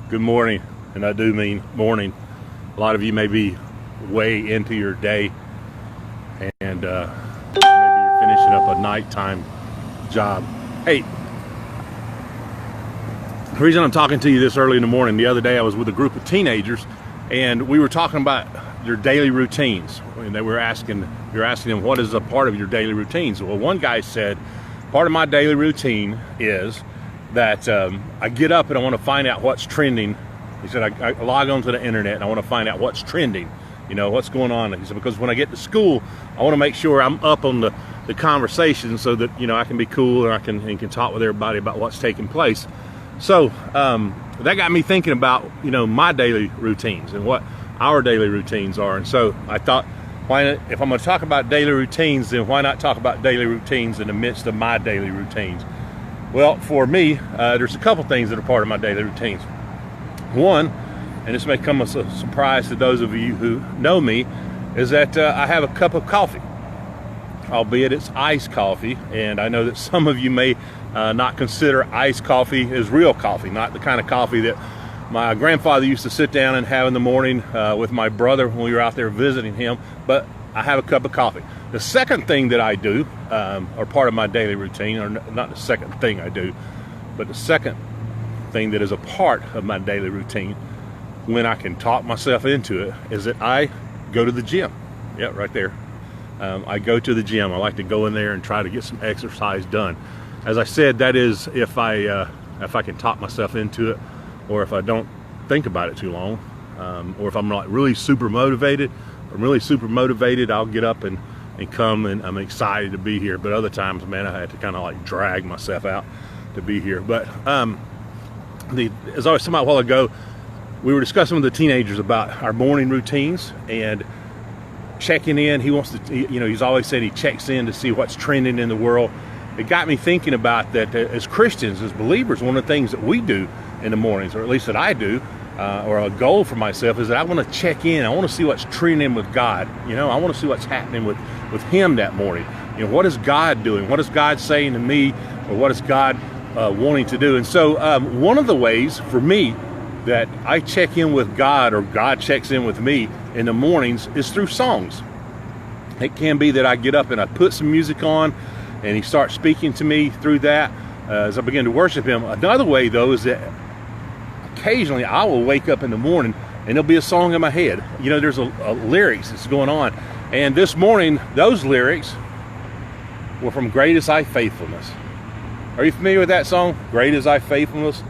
Good morning, and I do mean morning. A lot of you may be way into your day, and maybe you're finishing up a nighttime job. Hey, the reason I'm talking to you this early in the morning, the other day I was with a group of teenagers, and we were talking about your daily routines. And they were asking them, what is a part of your daily routines? Well, one guy said, part of my daily routine is that I get up and I want to find out what's trending. He said, I log onto the internet and I want to find out what's trending, what's going on. He said, because when I get to school, I want to make sure I'm up on the conversation so that, I can be cool and I can talk with everybody about what's taking place. So that got me thinking about, my daily routines and what our daily routines are. And so I thought, if I'm going to talk about daily routines, then why not talk about daily routines in the midst of my daily routines? Well, for me, there's a couple things that are part of my daily routines. One, and this may come as a surprise to those of you who know me, is that I have a cup of coffee, albeit it's iced coffee. And I know that some of you may not consider iced coffee as real coffee, not the kind of coffee that my grandfather used to sit down and have in the morning with my brother when we were out there visiting him, but I have a cup of coffee. The second thing that I do, or part of my daily routine, or not the second thing I do, but the second thing that is a part of my daily routine, when I can talk myself into it, is that I go to the gym. Yeah, right there. I go to the gym. I like to go in there and try to get some exercise done. As I said, that is if I can talk myself into it, or if I don't think about it too long, or if I'm not really super motivated. If I'm really super motivated, I'll get up and come, and I'm excited to be here. But other times, man, I had to kind of like drag myself out to be here. But as I was talking about a while ago, we were discussing with the teenagers about our morning routines and checking in. He wants to, he's always said he checks in to see what's trending in the world. It got me thinking about that as Christians, as believers, one of the things that we do in the mornings, or at least that I do, or a goal for myself, is that I want to check in. I want to see what's trending with God. I want to see what's happening with Him that morning. What is God doing? What is God saying to me, or what is God wanting to do? And so one of the ways for me that I check in with God, or God checks in with me in the mornings, is through songs. It can be that I get up and I put some music on, and He starts speaking to me through that as I begin to worship Him. Another way, though, is that occasionally I will wake up in the morning and there'll be a song in my head. There's a lyrics that's going on. And this morning, those lyrics were from Great Is Thy Faithfulness. Are you familiar with that song? Great Is Thy Faithfulness?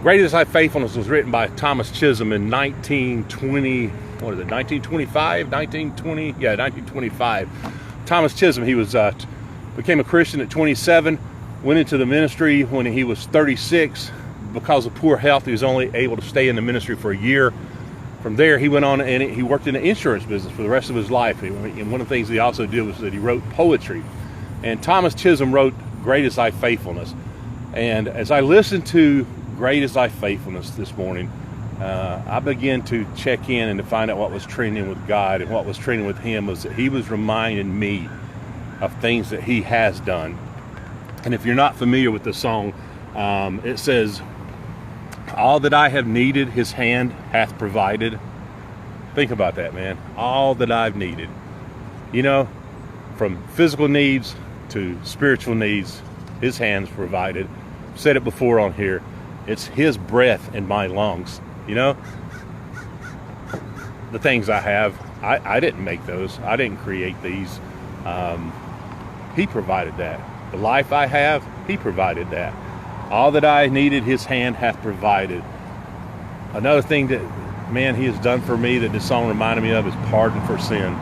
Great Is Thy Faithfulness was written by Thomas Chisholm in 1925. Thomas Chisholm, he was became a Christian at 27, went into the ministry when he was 36. Because of poor health, he was only able to stay in the ministry for a year. From there, he went on and he worked in the insurance business for the rest of his life. And one of the things he also did was that he wrote poetry. And Thomas Chisholm wrote Great Is Thy Faithfulness. And as I listened to Great Is Thy Faithfulness this morning, I began to check in and to find out what was trending with God. And what was trending with Him was that He was reminding me of things that He has done. And if you're not familiar with the song, it says, all that I have needed, His hand hath provided. Think about that, man. All that I've needed. From physical needs to spiritual needs, His hands provided. I've said it before on here. It's His breath in my lungs. The things I have, I didn't make those. I didn't create these. He provided that. The life I have, He provided that. All that I needed, His hand hath provided. Another thing that, man, He has done for me that this song reminded me of is pardon for sin.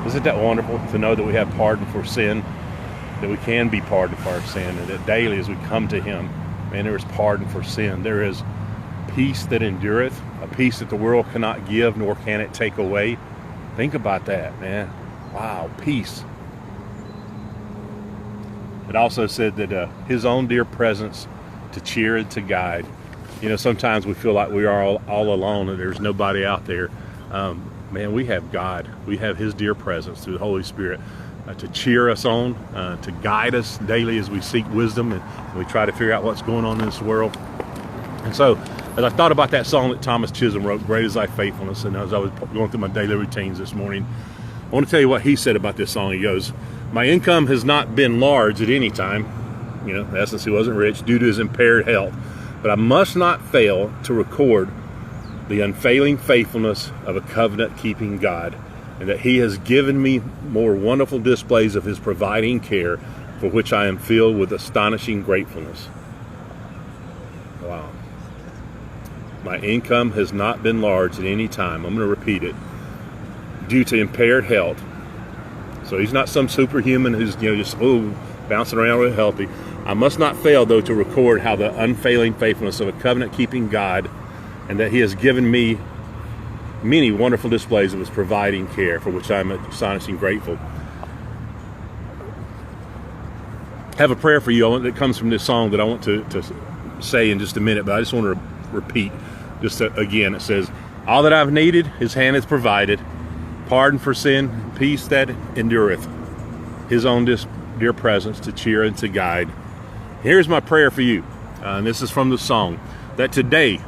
Isn't that wonderful to know that we have pardon for sin? That we can be pardoned for our sin, and that daily as we come to Him, man, there is pardon for sin. There is peace that endureth, a peace that the world cannot give, nor can it take away. Think about that, man. Wow, peace. It also said that His own dear presence to cheer and to guide. Sometimes we feel like we are all alone and there's nobody out there. Man, we have God. We have His dear presence through the Holy Spirit to cheer us on, to guide us daily as we seek wisdom and we try to figure out what's going on in this world. And so as I thought about that song that Thomas Chisholm wrote, Great Is Thy Faithfulness, and as I was going through my daily routines this morning, I want to tell you what he said about this song. He goes, my income has not been large at any time. You know, in essence, he wasn't rich due to his impaired health. But I must not fail to record the unfailing faithfulness of a covenant-keeping God, and that he has given me more wonderful displays of his providing care, for which I am filled with astonishing gratefulness. Wow. My income has not been large at any time. I'm going to repeat it. Due to impaired health. So he's not some superhuman who's, you know, just bouncing around really healthy. I must not fail, though, to record how the unfailing faithfulness of a covenant-keeping God, and that he has given me many wonderful displays of his providing care, for which I am astonishingly grateful. I have a prayer for you that comes from this song that I want to say in just a minute, but I just want to repeat. Again, it says, all that I've needed, his hand has provided. Pardon for sin, peace that endureth. His own dear presence to cheer and to guide. Here's my prayer for you, and this is from the song, that today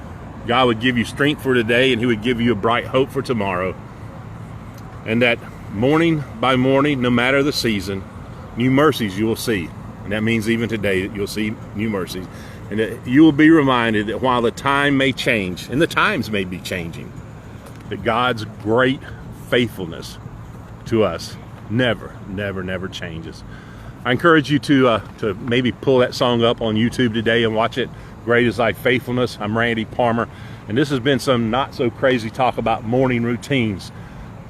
God would give you strength for today, and he would give you a bright hope for tomorrow. And that morning by morning, no matter the season, new mercies you will see. And that means even today that you'll see new mercies. And that you will be reminded that while the time may change, and the times may be changing, that God's great faithfulness to us never changes. I encourage you to maybe pull that song up on YouTube today and watch it. Great Is Thy Faithfulness. I'm Randy Palmer, and this has been some not so crazy talk about morning routines.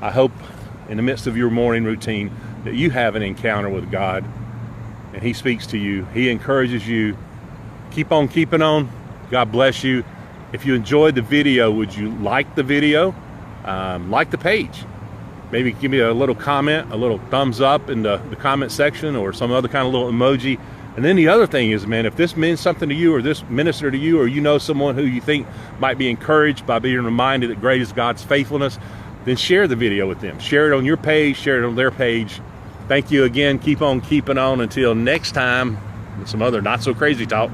I hope in the midst of your morning routine that you have an encounter with God, and he speaks to you. He encourages you. Keep on keeping on. God bless you. If you enjoyed the video, would you like the video? Like the page. Maybe give me a little comment, a little thumbs up in the comment section, or some other kind of little emoji. And then the other thing is, man, if this means something to you, or this minister to you, or you know someone who you think might be encouraged by being reminded that great is God's faithfulness, then share the video with them. Share it on your page, share it on their page. Thank you again. Keep on keeping on until next time with some other not so crazy talk.